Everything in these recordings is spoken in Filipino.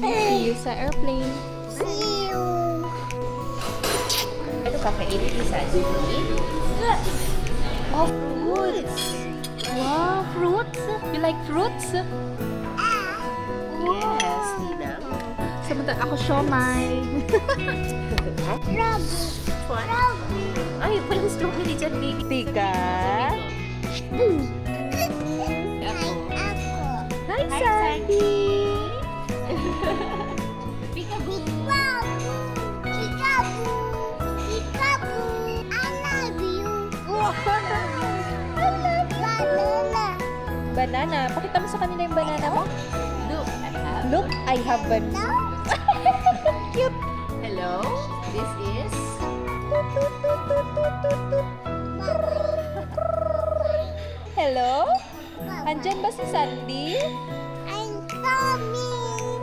See you sa airplane. See you. Ano kakainin ni Sandy? Oh, fruits! Wow, fruits? You like fruits? Yes, Nina. Samantala ako siomay. What? Ay, walang strawberry dyan, baby. Tika. Hi, Hi, Sandy. Peekaboo. Peekaboo. Peekaboo. I love you. Banana. Banana. Pakita mo sa kanila yung banana mo. Look, I have. Look, I have banana. Cute. Hello, this is... Hello? Andyan ba si Sandy? I'm coming.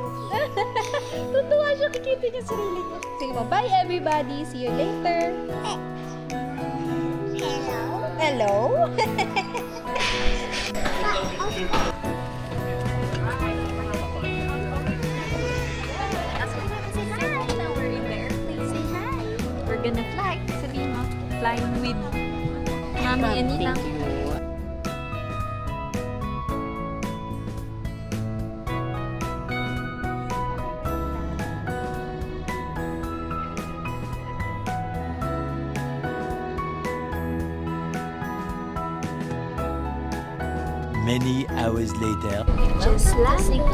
Tutuwa siya, kikita niya sarili niya. Sige mo, bye everybody. See you later. Hello. Hello? We're gonna fly. Sabihin mo, flying with Mami and Nina. Thank you. Many hours later. Just landing.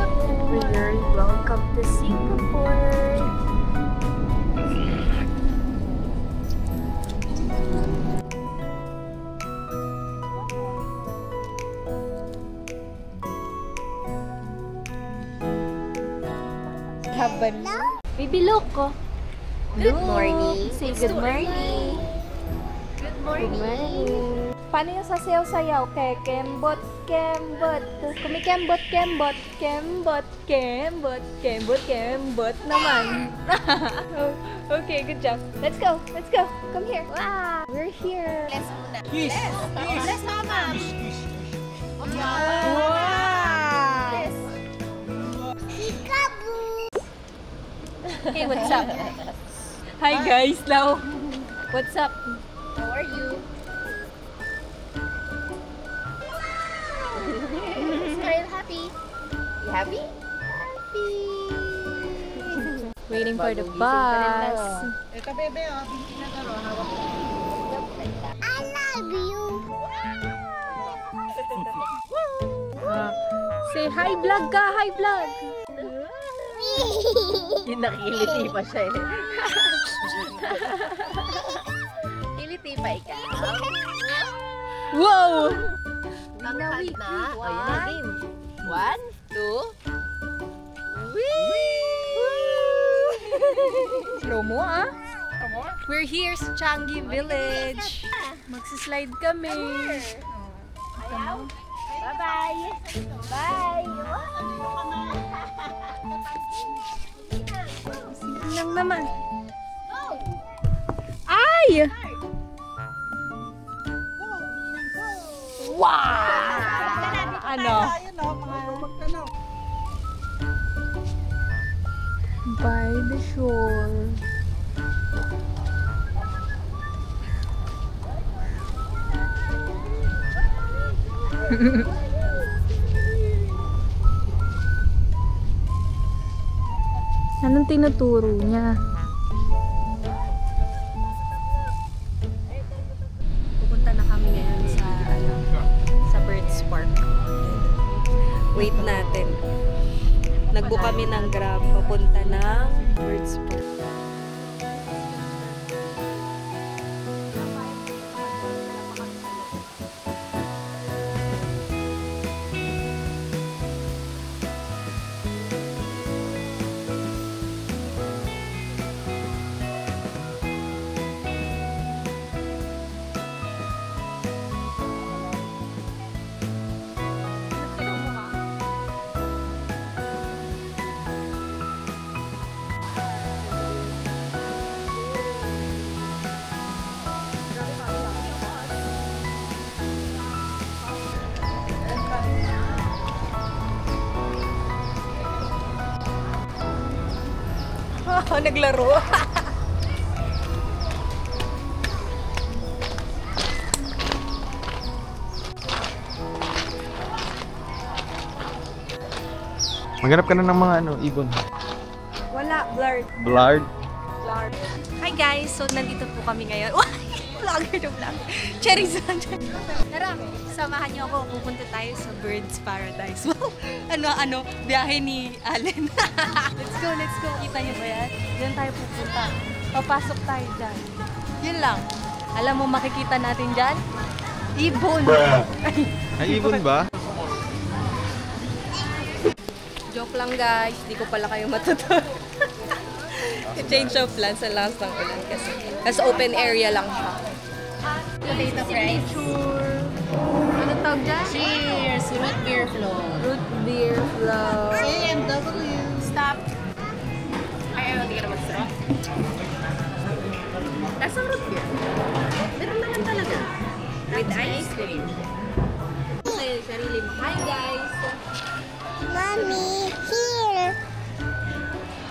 We're welcome to Singapore. Haban. Baby, look. Oh. Good morning. Say It's good too early. morning. Good morning. Paano yung sasayaw-sayaw? Kembot, kembot. Kumikembot, kembot, kembot, kembot, kembot, kembot naman. Okay, good job. Let's go, let's go. Come here. Wow, we're here. Bless muna. Kiss! Bless, mama. Wow! Bless. Peekaboo. Hey, what's up? Hi guys, now. What's up? How are you? Smile happy. You happy? Happy. Waiting for the bus. Ito, bebe, oh. Pinagaro, hawak mo. I love you. Say hi vlog ka, hi vlog. Yung nakiliti pa siya eh. Kiliti pa ikaw. Wow! Ang cut na. O, yun na game. 1, 2. Slow mo ah. We're here sa Changi Village. Magsislide kami. Ayaw. Bye-bye. Bye. Sige lang naman. Ay! Wow! Ano? Ayun, oh, mga magtanong. By the shore. Anong tinuturo niya? Pupunta na kami ngayon sa Birds Park. Wait natin. Nagbook kami ng Grab papunta ng Birds Park. Ako naglaro. Maghanap ka na ng mga ibon. Wala, blurred. Blurred? Blurred. Hi guys! So, nandito po kami ngayon. Vlogger to vlog. Cherry Zone. Tara, samahan niyo ako. Pupunta tayo sa Bird's Paradise. Wow! Ano, biyahe ni Allen. Let's go, let's go. Kita niyo ba yan? Diyan tayo pupunta. Papasok tayo dyan. Yun lang. Alam mo makikita natin dyan? Ibon. Ay, ibon ba? Joke lang guys. Di ko pala kayo matutunan. Change of plans sa lakas ng ulan kasi open area lang siya. Potato fries. Ano tawag dyan? Cheers! Root beer float. Root beer flow. BMW. Stop. Ay, hindi ka na mag-stop. Lasang root beer. Meron naman talaga. With ice cream. Sa sarili mo. Hi guys! Mommy, here.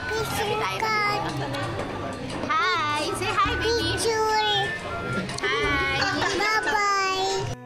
Picture card. Hi! Say hi, baby! Picture. Hi! Bye-bye.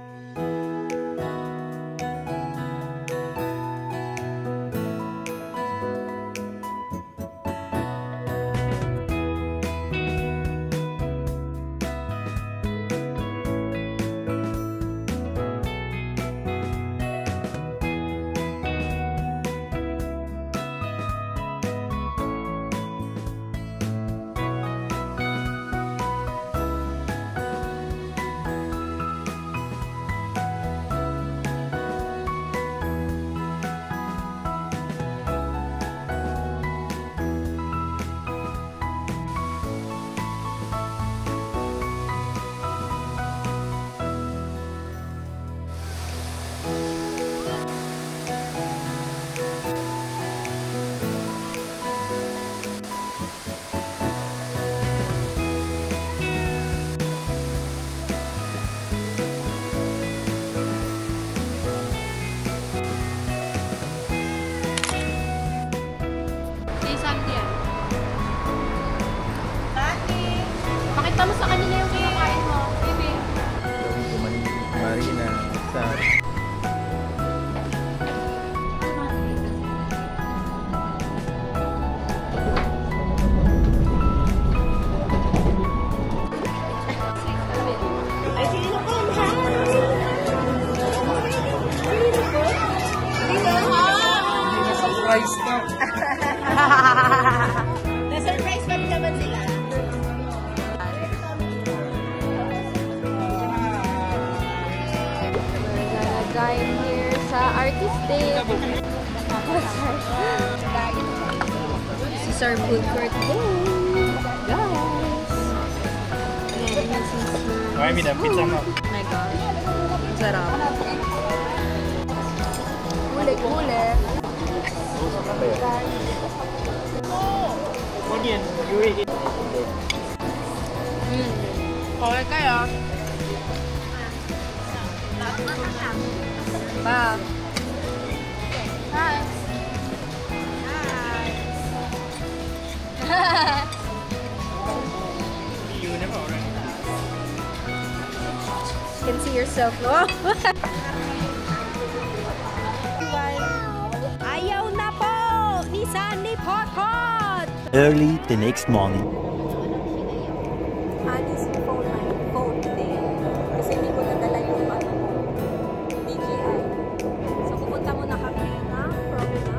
Pakita mo sa kanila yung kinakain mo, baby. Marina. Sa... Surprise ka. Na-surprise pa rin naman sila. Dine here sa Artistic. This is our food court day. Guys! Ayan, yung Caesar. Ay, may pizza mo. Oh my gosh. Ang sarap. Kulik-kulik. Again, you eat it. Okay kayo. Pa. Hi. Hi. You never already. You can see yourself, no? Ayaw na po ni Sunny Pothot! Early the next morning. Anis yung phone din. Kasi hindi ko nadala yung BGI. So pupunta muna kami ng promenade.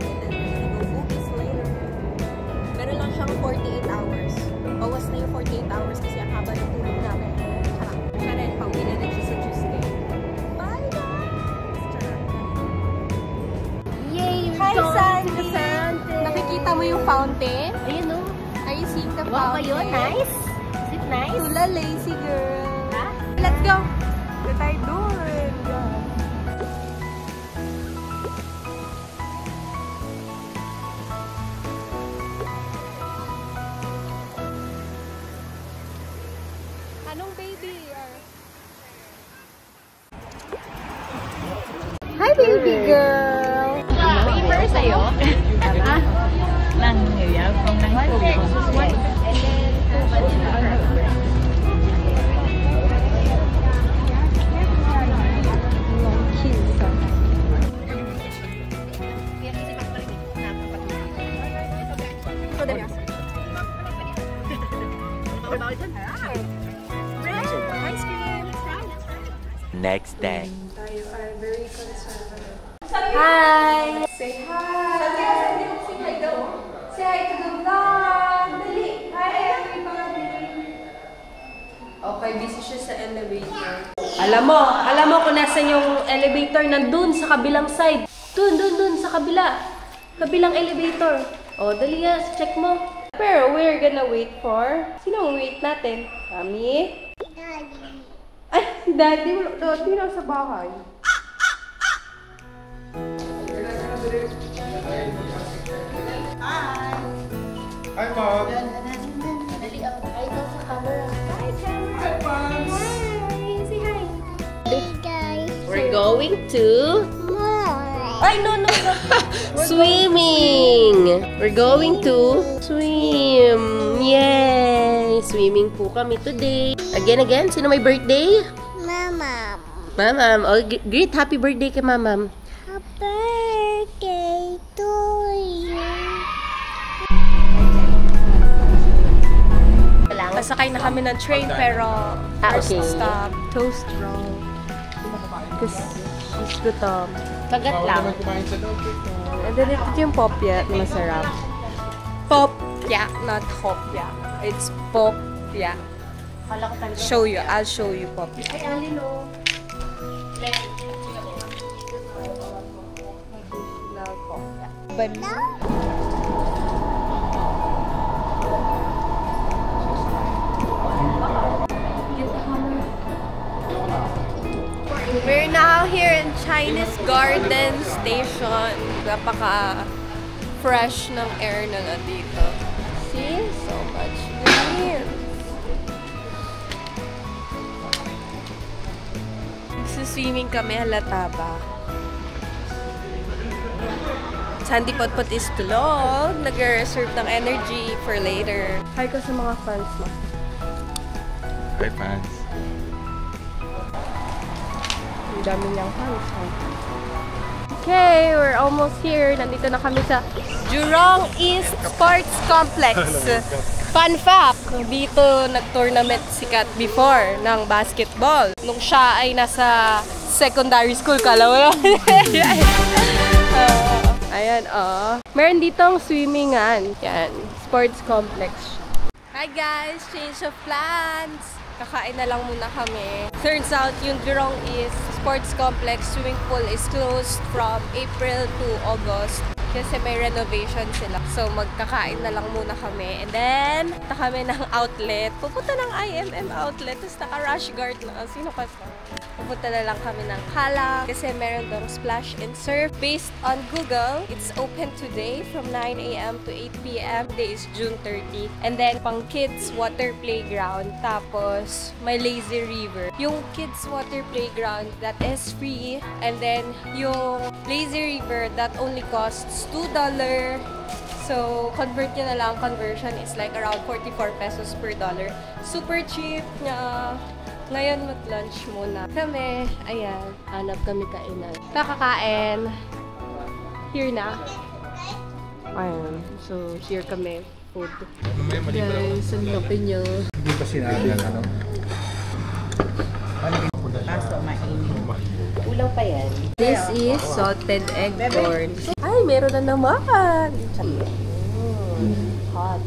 And then we're gonna go movies later. Meron lang siyang 48 hours. Bawas na yung 48 hours kasi ang haba ng tulog namin. Siya rin, pauwi na rin siya sa Tuesday. Bye guys! Yay! Hi Sandy! Nakikita mo yung fountain? Ayun o. Are you seeing the Wow, fountain? yun. Nice. Is it nice? Tula lazy girl. Ha? Let's go! Let's tayo doon. Anong baby? Hi baby girl! Waiver sa'yo? năng người vợ con năng cùng Next day. Hi! Say hi! Say hi daw. Say hi to the vlog! Dali! Hi everybody! Okay, busy siya sa elevator. Alam mo kung nasan yung elevator, nandun sa kabilang side. Dun, sa kabilang elevator. O, dali nga, check mo. Pero we're gonna wait for... Sino ang wait natin? Mami? Ay, si Daddy. Daddy na sa bahay. Hi, Bob. We're going to Ay, no. swimming. We're going to swim. Yay! Swimming po kami today. Again. Sino may birthday? Mama. Mamam. Oh, great happy birthday kay Mamam. Happy birthday to you. Pasakay na kami ng train pero first okay. stop, toast roll. Because she's gutom. Kagat lang. And then ito yung popya, masarap. Popya, not hopya. It's popya. I'll show you popya. Ay, Alino. We're now here in Chinese Garden Station. Napaka-fresh ng air na nandito. See? So much green. Swimming kami, halata ba? Sandy Potpot is tulog. Nag-reserve ng energy for later. Hi ko sa mga fans mo. Hi, fans. Ang dami niyang fans. Okay, we're almost here. Nandito na kami sa Jurong East Sports Complex. Fun fact, dito nag-tournament si Kat before ng basketball. Nung siya ay nasa secondary school, kala mo yun? Ayan, meron ditong swimmingan. Yan, sports complex. Hi guys! Change of plans! Kakain na lang muna kami. Turns out, yung Jurong East Sports Complex swimming pool is closed from April to August. Kasi may renovation sila. So, magkakain na lang muna kami. And then, punta kami ng outlet. Pupunta ng IMM outlet. Tapos naka-rush guard na. Sino kasi? Pupunta na lang kami ng Kalang. Kasi meron dong Splash and Surf. Based on Google, it's open today from 9 a.m. to 8 p.m. Today is June 30. And then, pang kids water playground. Tapos, may lazy river. Yung kids water playground, that is free. And then, yung lazy river, that only costs $2. So, convert nyo na lang. Conversion is like around 44 pesos per dollar. Super cheap nga. Ngayon, mag-lunch muna. Kami, ayan, hanap kami kainan. Kakakain. Here na. Ayan. So, share kami. Food. Guys, ang laki nyo. Hindi pa sinabi yan, ano? Ulang pa yan. This is salted egg corn. Ay, meron na naman! Hot.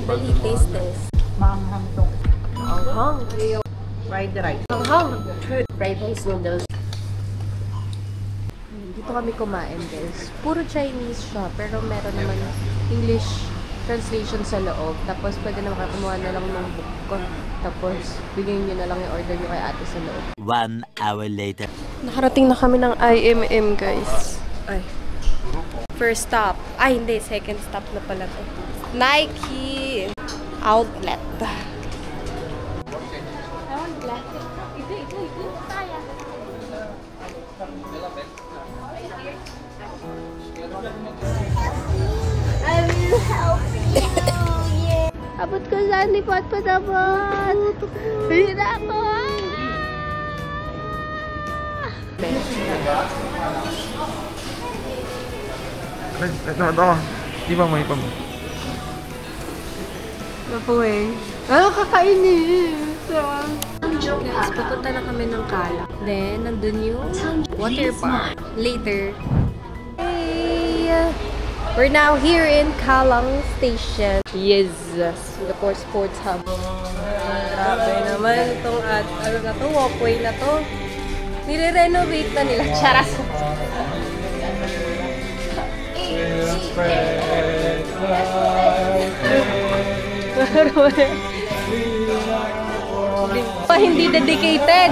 Dali, taste test. Manghang to. Anghang. Fried rice. Anghang. Fried rice noodles. Dito kami kumain, guys. Puro Chinese siya, pero meron naman English translation sa loob. Tapos, pwede naman kumuha na lang ng book ko. Tapos, bigyan nyo na lang yung order nyo kay ate sa loob. 1 hour later. Nakarating na kami ng IMM, guys. Ay. First stop. Ay, hindi. Second stop na pala to. Nike Outlet. I will help you. Yeah. Abot ko saan, di pa abot. Hindi ako. Ito. Di ba may pam... Napuwing. Ano kakainin? Guys, pupunta na kami ng Kala. Then, nandun yung water park. Later. Hey! We're now here in Kalang Station. Yes! Singapore Sports Hub. Grabe naman itong ano na to, walkway na to. Nire-renovate na nila. Charas! Hindi dedicated.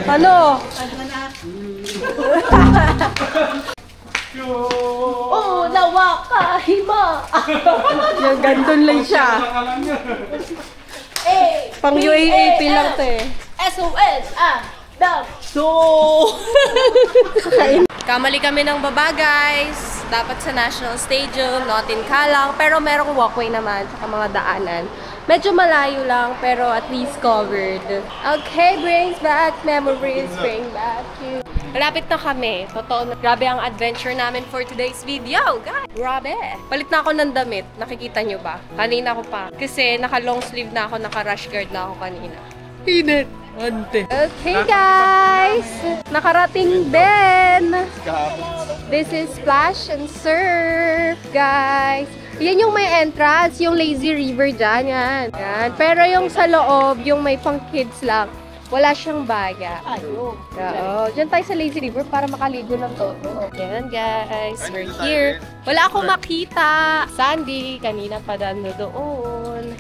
Ano? Oh, nawakahima. Yung gandun lang siya. Pang UAAP lang to eh. SOS! Kamali kami ng baba, guys. Dapat sa National Stadium, not in Kalang. Pero merong walkway naman, saka mga daanan. Medyo malayo lang, pero at least covered. Okay, brings back memories, bring back you. Malapit na kami. Totoo na. Grabe ang adventure namin for today's video, guys. Grabe. Palit na ako ng damit. Nakikita nyo ba? Kanina ko pa. Kasi naka-long sleeve na ako, naka-rush guard na ako kanina. Init. Ante. Okay, guys. Nakarating din. This is Splash and Surf, guys. Yan yung may entrance, yung lazy river dyan, yan. Pero yung sa loob, yung may pang kids lang, wala siyang baga. Oo. Diyan tayo sa lazy river para makaligo ng todo. Yan, guys. We're here. Wala akong makita. Sandy, kanina pa dano doon.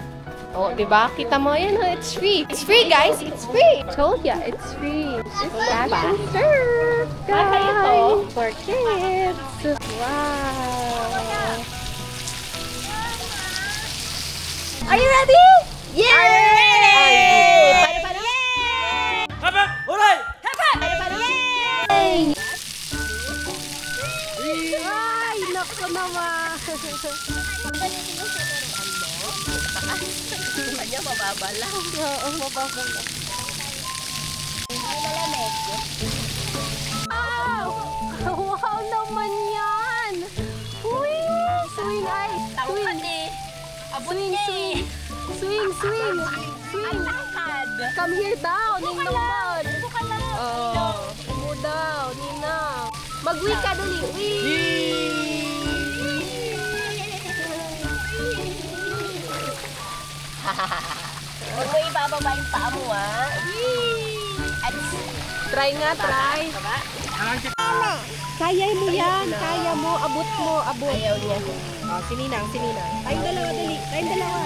Oh, diba? Kita mo, yan, it's free. It's free, guys. It's free. Told ya, it's free. Just Splash and Surf, guys. For kids. Wow. Are you ready? Yeah! Are you ready? Para-para! Yay! Hapa! Alright! Hapa! Para-para! Yay! Ay, naku naman. Kanya mababa lang. Oo, mababa lang. Wow! Wow naman yan! Uy! Swing ay! Swing! Swing, swing! Swing, swing! Swing! Come here daw, Ninong daw! Oh, mo daw, Ninang! Mag-wee ka dali! Wee! Huwag mo ibababa yung paa mo, ha? Try nga, try! Kaya mo yan! Kaya mo! Abot mo! Abot! Ayaw niya. Oh, sininang, sininang. Tayong dalawa, dali. Tayong dalawa.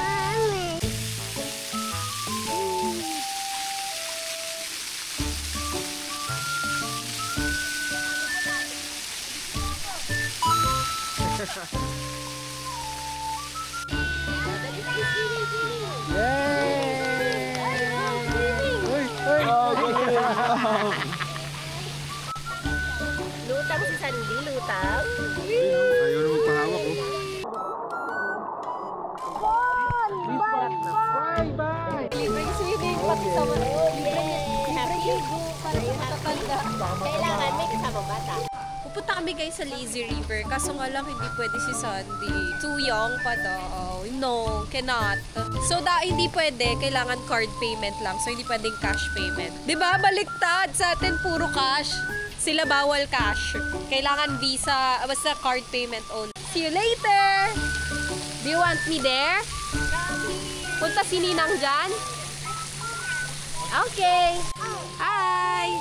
Lutang si Sandy, lutang. Ayaw na magpahawak, oh. Kailangan may kasama bata. Pupunta kami guys sa Lazy River, kaso nga lang hindi pwede si Sandy. Too young pa daw. No, cannot. So hindi pwede, kailangan card payment lang. So hindi pwedeng cash payment. 'Di ba? Baliktad sa atin puro cash. Sila bawal cash. Kailangan Visa, basta card payment only. See you later. Do you want me there? Punta si Ninang dyan? Okay. Hi.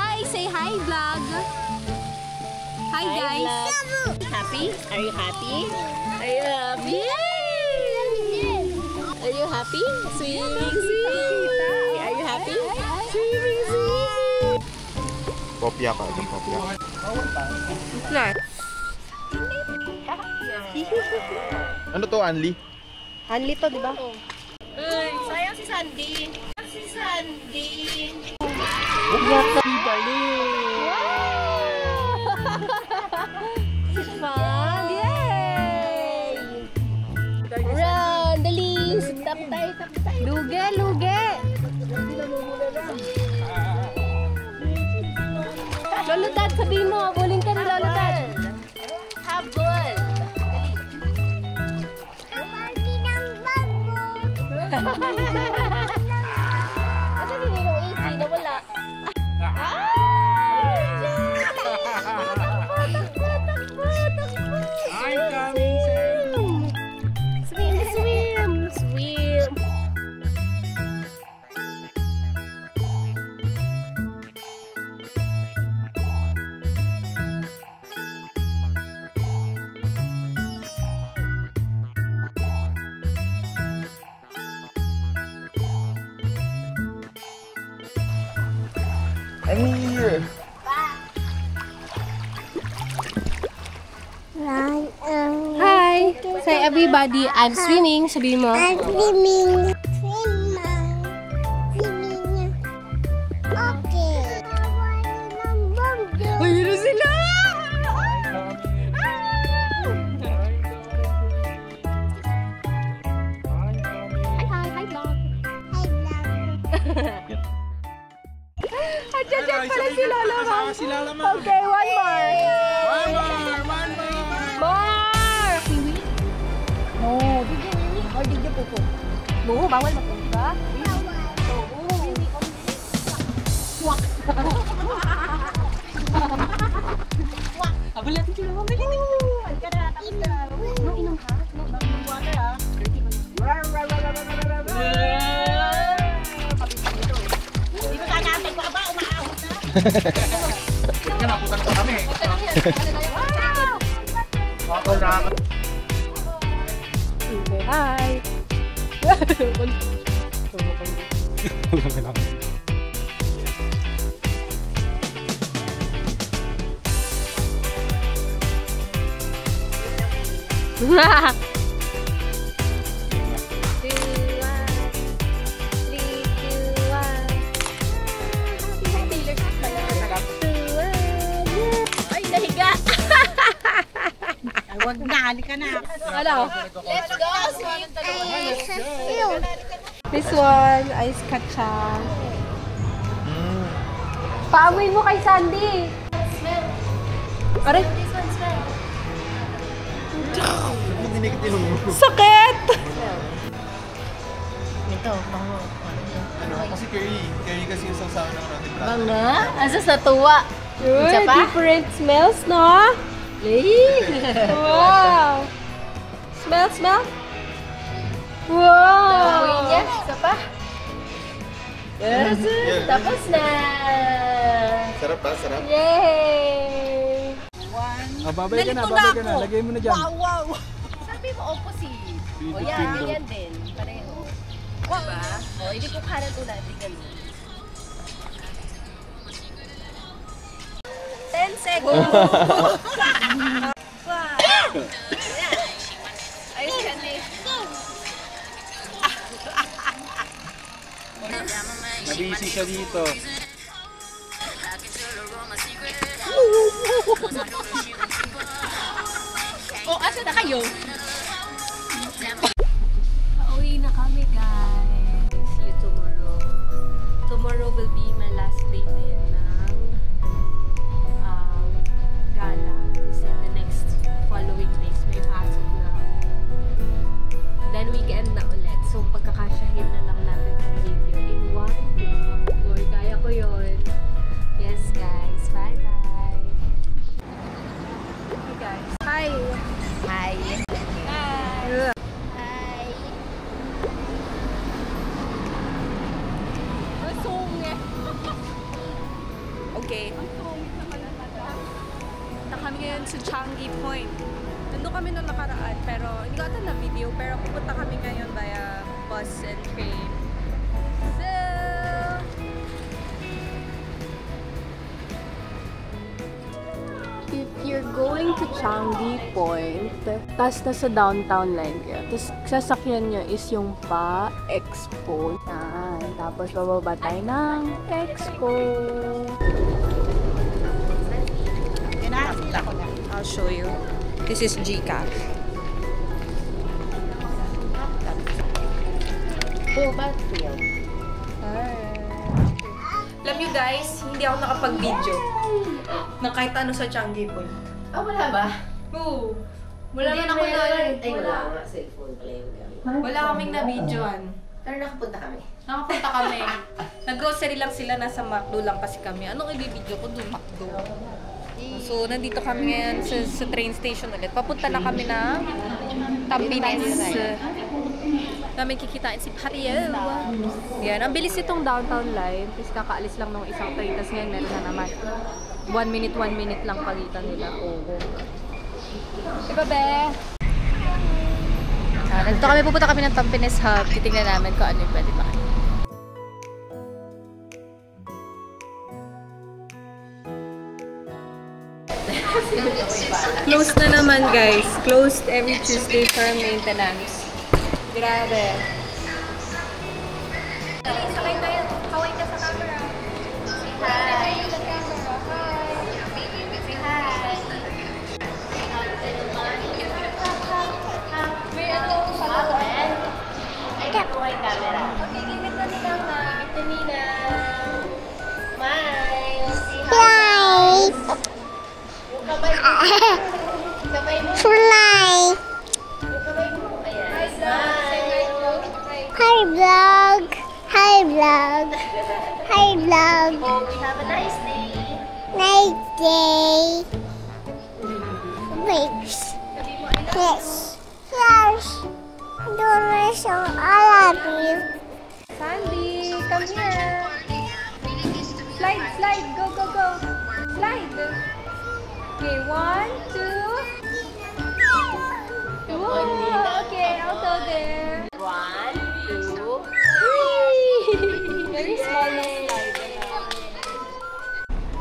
Hi, say hi vlog. Hi guys. Happy? Are you happy? Are you happy? Are you happy? Swimming, swimming. Are you happy? Swimming, swimming. Kopya ka, yung kopya. Nice. Ano to, Anli? Hanli to, di ba? Sayang si Sandy. Si Sandy. Fun! Yay! Run! Dali! Taktay! Luge! Lolo Dad, sabihin mo, buling ka ni Lolo Dad. Habol! Pagi ng bago. Kasi hindi mo easy, nawala. I'm coming, sir. Swim! I'm here. Hi! Say everybody, I'm swimming. Sabihin mo. I'm swimming. Swimming. Okay. Pagi ng bago. Ayun na sila! Hi, vlog! I love you. Diyan pala si Lola Ma'am. Kasama si Lola Ma'am. Okay, one more. One more. More! Siwi? No. Or did you pupo? No, bawal mapunta. Habol natin sila. Mabili na. Halika na. Tapos na. No, inom ha? No, inom water ha? Dito ka natin. Baka ba umaahot na? Kinaputan pa kami. Ako na. Hi! Ay, nahiga! Huwag na, halika na. Ano? Let's go! Ayun. This one, ice kachang. Paamoy mo kay Sandy. Smell. Aray. This one smell. Sakit! Ito, bango. Kasi curry kasi yung sausawan ng roti prata. Banga? Asas na tuwa. Isa pa? Different smells, no? Wow! Smell? Wow! Amoy niya. Isa pa? Yes. Tapos na. Sarap ba? Sarap? Yay! Babay ka na. Lagay mo na dyan. Wow! Sabi mo opposite. O yan, ganyan din. Pareho. Diba? O, hindi ko kanan ulan. Hindi ganun. 10 seconds. Ayos yan eh. Nabisi siya dito. O, asa na kayo? Pauwi na kami, guys. See you tomorrow. Tomorrow will be my last day din ng gala. Kasi the next following days may pasok na. Then weekend na ulit. So pagkakasyahin na lang natin ang video in one vlog. Or kaya ko yun. Yes, guys. Bye-bye. Hey, guys. Hi! Hi. Hi! Okay. Punta kami ngayon sa Changi Point. Nandun kami nung nakaraan, pero hindi ko ata na video, pero pupunta kami ngayon via bus and train. So, if you're going to Changi Point. Tapos nasa downtown line kayo. Tapos sasakyan nyo is yung pa-expo. Yan. Tapos bababa tayo ng expo. I'll show you. This is GCash. Battlefield. Alam nyo guys, hindi ako nakapag-video na kahit ano sa Changi Point. Wala ba? Oo. Wala man ako na. Ay, wala nga. Cellphone pala yung gamit. Wala kaming na-videoan. Pero nakapunta kami. Nakapunta kami. Nag-grocery lang sila, nasa McDo lang kasi kami. Anong i-video ko doon? McDo. So, nandito kami ngayon sa train station ulit. Papunta na kami na Tampines. Namin kikitain si Patio. Yan, ang bilis itong downtown line. Tapos kakaalis lang ng isang train. Tapos ngayon meron na naman. 1 minute lang pagitan nila. Oo. Diba, be? Nandito kami, pupunta kami ng Tampines Hub. Titingnan namin kung ano yung pwede makita. Closed na naman guys. Closed every Tuesday for maintenance. Grabe. Sakay tayo. Kaway ka sa camera. Say hi. Sa camera. Hi. Say hi. May ano sa lawan? Ay, kaway camera. Okay, gimit na nila na. Ito Nina. Smile. Say hi. Fly. Yung kamay mo. Kamay mo. Fly. Yung kamay mo. Ayan. Hi, Smile. Hi vlog. Hi vlog. Hi vlog. Oh, we have a nice day. Night day. Wait. Yes. Yes. Donation. I love you. Sandy, come here. Slide, slide. Go, go, go. Slide. Okay, 1, 2. Whoa, okay, I'll go there. 1, 2. Very small na slide.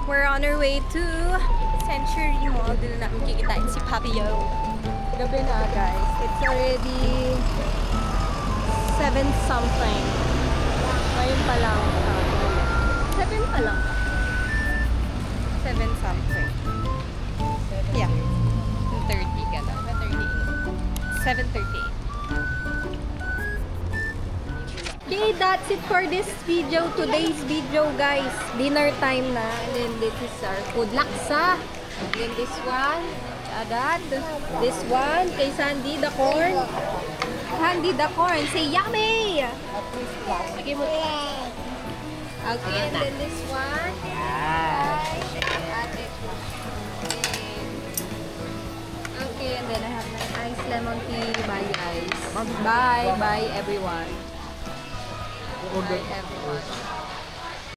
We're on our way to Century Mall. Doon na namin kikitain si Papio. Gabi na guys. It's already 7 something. Ngayon pa lang. 7 pa lang. 7 something. Yeah. 7:30 ka na. 7:38. Okay, that's it for this video. Today's video, guys. Dinner time na. And then this is our food. Laksa. And then this one. Agad. This one. Kay Sandy, the corn. Sandy, the corn. Say yummy! Okay, mo. Okay, and then this one. Okay, and then I have my iced lemon tea by ice. Bye, bye everyone. Bye everyone.